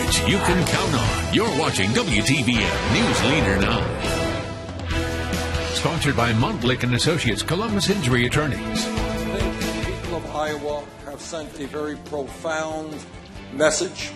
coverage you can count on. You're watching WTVM News Leader Now. Sponsored by Montlick & Associates, Columbus Injury Attorneys. I think the people of Iowa have sent a very profound message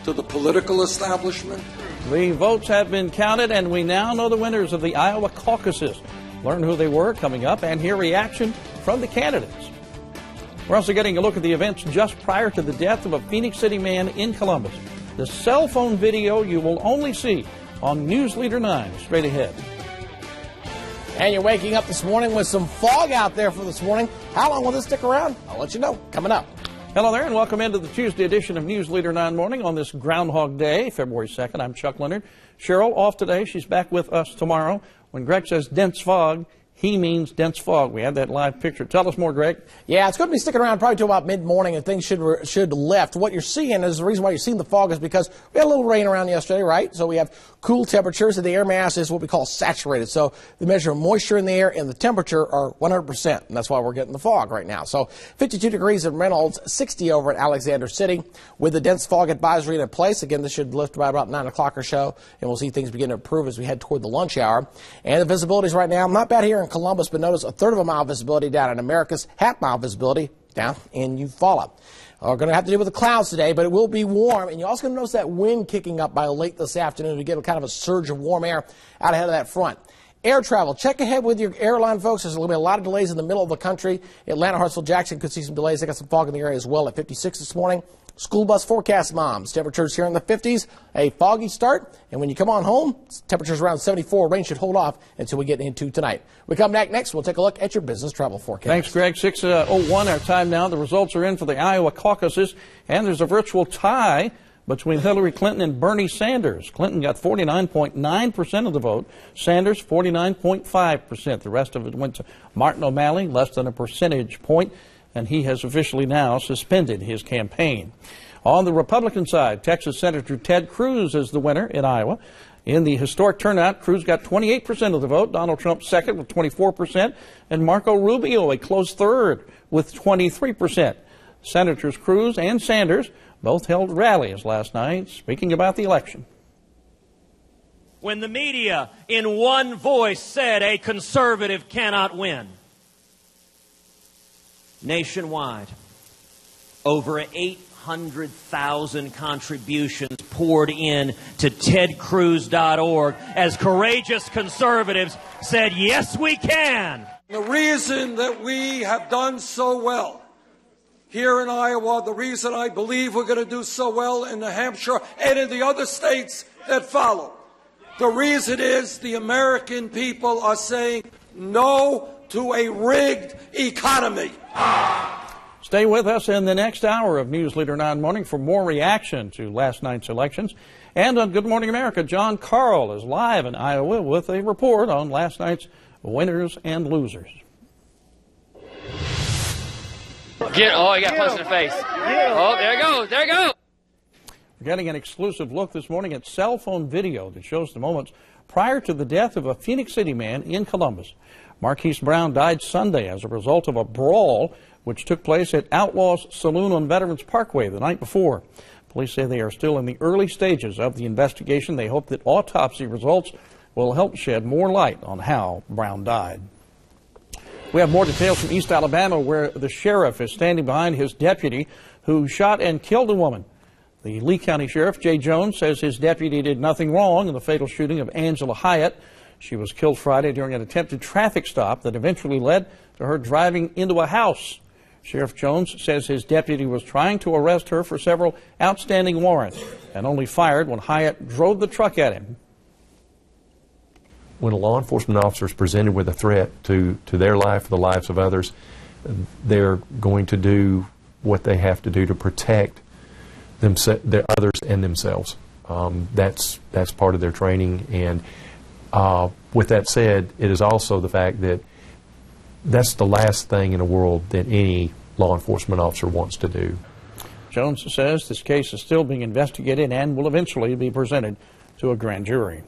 to the political establishment. The votes have been counted, and we now know the winners of the Iowa caucuses. Learn who they were coming up and hear reaction from the candidates. We're also getting a look at the events just prior to the death of a Phoenix City man in Columbus. The cell phone video you will only see on News Leader 9 straight ahead. And you're waking up this morning with some fog out there for this morning. How long will this stick around? I'll let you know coming up. Hello there, and welcome into the Tuesday edition of News Leader 9 Morning on this Groundhog Day, February 2nd. I'm Chuck Leonard. Cheryl off today. She's back with us tomorrow. When Greg says dense fog, he means dense fog. We had that live picture. Tell us more, Greg. Yeah, it's going to be sticking around probably till about mid-morning, and things should lift. What you're seeing is the reason why you're seeing the fog is because we had a little rain around yesterday, right? So we have cool temperatures, and the air mass is what we call saturated. So the measure of moisture in the air and the temperature are 100%, and that's why we're getting the fog right now. So 52 degrees in Reynolds, 60 over at Alexander City. With the dense fog advisory in place, again, this should lift by about 9 o'clock or so, and we'll see things begin to improve as we head toward the lunch hour. And the visibilities right now, not bad here in Columbus, but notice a third of a mile visibility down in Americus, half-mile visibility down in Eufaula. We're going to have to deal with the clouds today, but it will be warm. And you're also going to notice that wind kicking up by late this afternoon to get a kind of a surge of warm air out ahead of that front. Air travel, check ahead with your airline folks. There's going to be a lot of delays in the middle of the country. Atlanta, Hartsville, Jackson could see some delays. They got some fog in the area as well at 56 this morning. School bus forecast, moms. Temperatures here in the 50s. A foggy start. And when you come on home, temperatures around 74. Rain should hold off until we get into tonight. We come back next. We'll take a look at your business travel forecast. Thanks, Greg. 6:01 our time now. The results are in for the Iowa caucuses. And there's a virtual tie between Hillary Clinton and Bernie Sanders. Clinton got 49.9% of the vote. Sanders, 49.5%. The rest of it went to Martin O'Malley, less than a percentage point. And he has officially now suspended his campaign. On the Republican side, Texas Senator Ted Cruz is the winner in Iowa. In the historic turnout, Cruz got 28% of the vote, Donald Trump second with 24%, and Marco Rubio a close third with 23%. Senators Cruz and Sanders both held rallies last night speaking about the election. When the media in one voice said a conservative cannot win, nationwide, over 800,000 contributions poured in to tedcruz.org as courageous conservatives said, yes, we can. The reason that we have done so well here in Iowa, the reason I believe we're going to do so well in New Hampshire and in the other states that follow, the reason is the American people are saying no to a rigged economy. Stay with us in the next hour of News Leader 9 Morning for more reaction to last night's elections. And on Good Morning America, John Carl is live in Iowa with a report on last night's winners and losers. He got punched in the face. Oh, there it goes. There it goes. We're getting an exclusive look this morning at cell phone video that shows the moments prior to the death of a Phoenix City man in Columbus. Marquise Brown died Sunday as a result of a brawl which took place at Outlaws Saloon on Veterans Parkway the night before. Police say they are still in the early stages of the investigation. They hope that autopsy results will help shed more light on how Brown died. We have more details from East Alabama, where the sheriff is standing behind his deputy who shot and killed a woman. The Lee County Sheriff, Jay Jones, says his deputy did nothing wrong in the fatal shooting of Angela Hyatt. She was killed Friday during an attempted traffic stop that eventually led to her driving into a house. Sheriff Jones says his deputy was trying to arrest her for several outstanding warrants and only fired when Hyatt drove the truck at him. When a law enforcement officer is presented with a threat to their life or the lives of others, they're going to do what they have to do to protect their others and themselves. That's part of their training. And with that said, it is also the fact that that's the last thing in the world that any law enforcement officer wants to do. Jones says this case is still being investigated and will eventually be presented to a grand jury.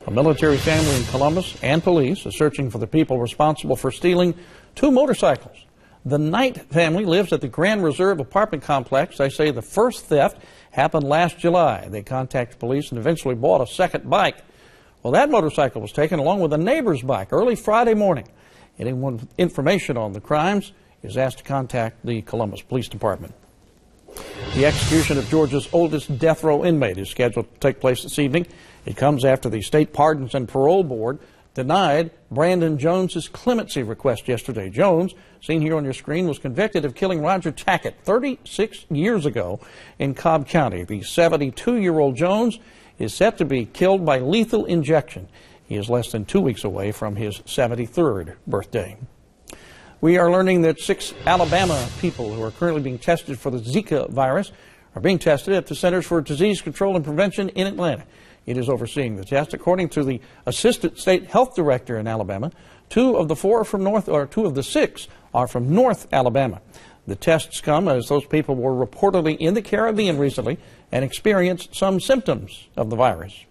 A military family in Columbus and police are searching for the people responsible for stealing 2 motorcycles. The Knight family lives at the Grand Reserve apartment complex. They say the first theft happened last July. They contacted police and eventually bought a second bike. Well, that motorcycle was taken along with a neighbor's bike early Friday morning. Anyone with information on the crimes is asked to contact the Columbus Police Department. The execution of Georgia's oldest death row inmate is scheduled to take place this evening. It comes after the State Pardons and Parole Board denied Brandon Jones's clemency request yesterday. Jones, seen here on your screen, was convicted of killing Roger Tackett 36 years ago in Cobb County. The 72-year-old Jones is set to be killed by lethal injection. He is less than 2 weeks away from his 73rd birthday. We are learning that 6 Alabama people who are currently being tested for the Zika virus are being tested at the Centers for Disease Control and Prevention in Atlanta. It is overseeing the test. According to the Assistant State Health Director in Alabama, 2 of the 6 are from North Alabama. The tests come as those people were reportedly in the Caribbean recently and experienced some symptoms of the virus.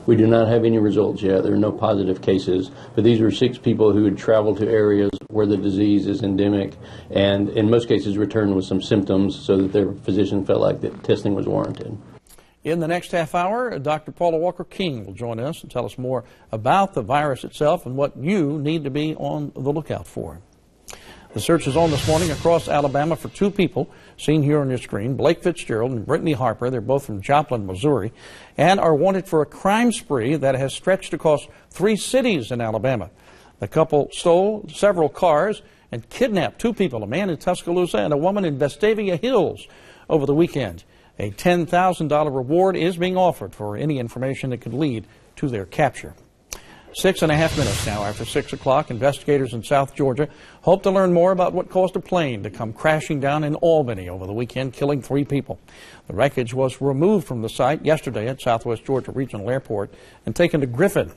We do not have any results yet. There are no positive cases, but these were 6 people who had traveled to areas where the disease is endemic and in most cases returned with some symptoms so that their physician felt like that testing was warranted. In the next half hour, Dr. Paula Walker-King will join us and tell us more about the virus itself and what you need to be on the lookout for. The search is on this morning across Alabama for 2 people, seen here on your screen, Blake Fitzgerald and Brittany Harper. They're both from Joplin, Missouri, and are wanted for a crime spree that has stretched across 3 cities in Alabama. The couple stole several cars and kidnapped 2 people, a man in Tuscaloosa and a woman in Vestavia Hills, over the weekend. A $10,000 reward is being offered for any information that could lead to their capture. 6.5 minutes now after 6 o'clock, investigators in South Georgia hope to learn more about what caused a plane to come crashing down in Albany over the weekend, killing 3 people. The wreckage was removed from the site yesterday at Southwest Georgia Regional Airport and taken to Griffin.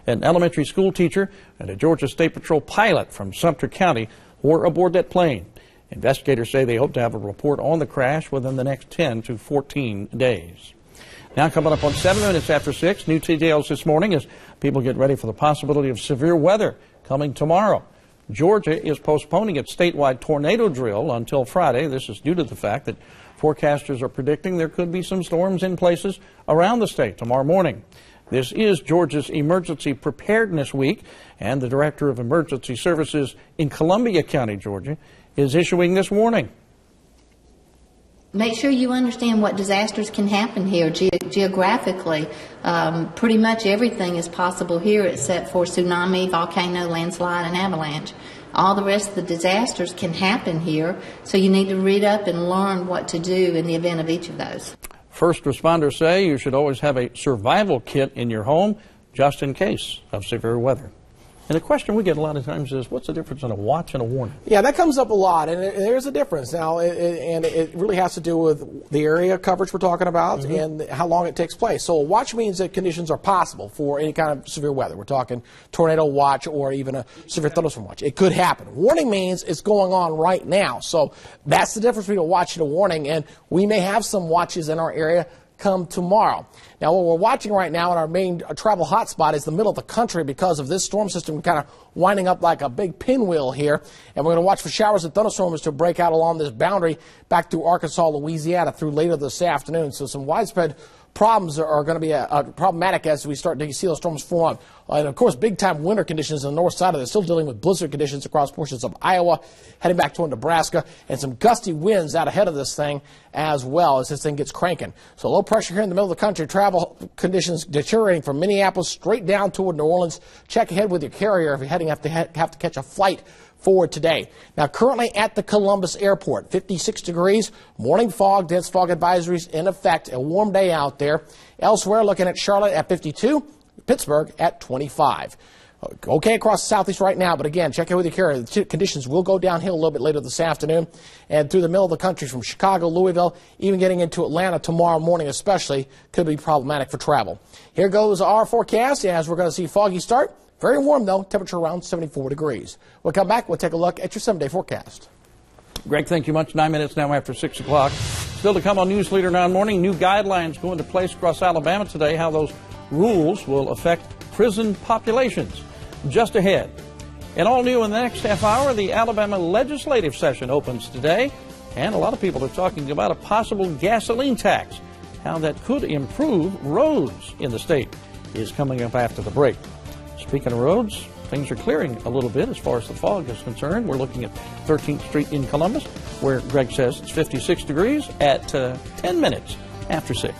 An elementary school teacher and a Georgia State Patrol pilot from Sumter County were aboard that plane. Investigators say they hope to have a report on the crash within the next 10 to 14 days. Now coming up on 7 minutes after 6, new details this morning as people get ready for the possibility of severe weather coming tomorrow. Georgia is postponing its statewide tornado drill until Friday. This is due to the fact that forecasters are predicting there could be some storms in places around the state tomorrow morning. This is Georgia's Emergency Preparedness Week, and the Director of Emergency Services in Columbia County, Georgia, is issuing this warning. Make sure you understand what disasters can happen here geographically. Pretty much everything is possible here except for tsunami, volcano, landslide, and avalanche. All the rest of the disasters can happen here, so you need to read up and learn what to do in the event of each of those. First responders say you should always have a survival kit in your home just in case of severe weather. And the question we get a lot of times is, what's the difference in a watch and a warning? Yeah, that comes up a lot, and there's a difference. Now, it really has to do with the area coverage we're talking about and how long it takes place. So a watch means that conditions are possible for any kind of severe weather. We're talking tornado watch or even a severe thunderstorm watch. It could happen. Warning means it's going on right now. So that's the difference between a watch and a warning, and we may have some watches in our area come tomorrow. Now, what we're watching right now in our main travel hotspot is the middle of the country because of this storm system kind of winding up like a big pinwheel here. And we're going to watch for showers and thunderstorms to break out along this boundary back through Arkansas, Louisiana through later this afternoon. So some widespread problems are going to be problematic as we start to see those storms form. And, of course, big-time winter conditions on the north side of it. Still dealing with blizzard conditions across portions of Iowa, heading back toward Nebraska, and some gusty winds out ahead of this thing as well as this thing gets cranking. So low pressure here in the middle of the country. Travel conditions deteriorating from Minneapolis straight down toward New Orleans. Check ahead with your carrier if you're have to catch a flight forward today. Now, currently at the Columbus Airport, 56 degrees, morning fog, dense fog advisories in effect, a warm day out there. Elsewhere, looking at Charlotte at 52, Pittsburgh at 25. Okay across the southeast right now, but again, check in with your carrier. The conditions will go downhill a little bit later this afternoon and through the middle of the country from Chicago, Louisville, even getting into Atlanta tomorrow morning especially could be problematic for travel. Here goes our forecast as we're going to see foggy start. Very warm, though, temperature around 74 degrees. We'll come back. We'll take a look at your 7-day forecast. Greg, thank you much. 9 minutes now after 6 o'clock. Still to come on News Leader 9 Morning. New guidelines go into place across Alabama today, how those rules will affect prison populations. Just ahead, And all new in the next half hour, the Alabama legislative session opens today, and a lot of people are talking about a possible gasoline tax. How that could improve roads in the state is coming up after the break. Speaking of roads, things are clearing a little bit as far as the fog is concerned. We're looking at 13th Street in Columbus, where Greg says it's 56 degrees at 10 minutes after 6.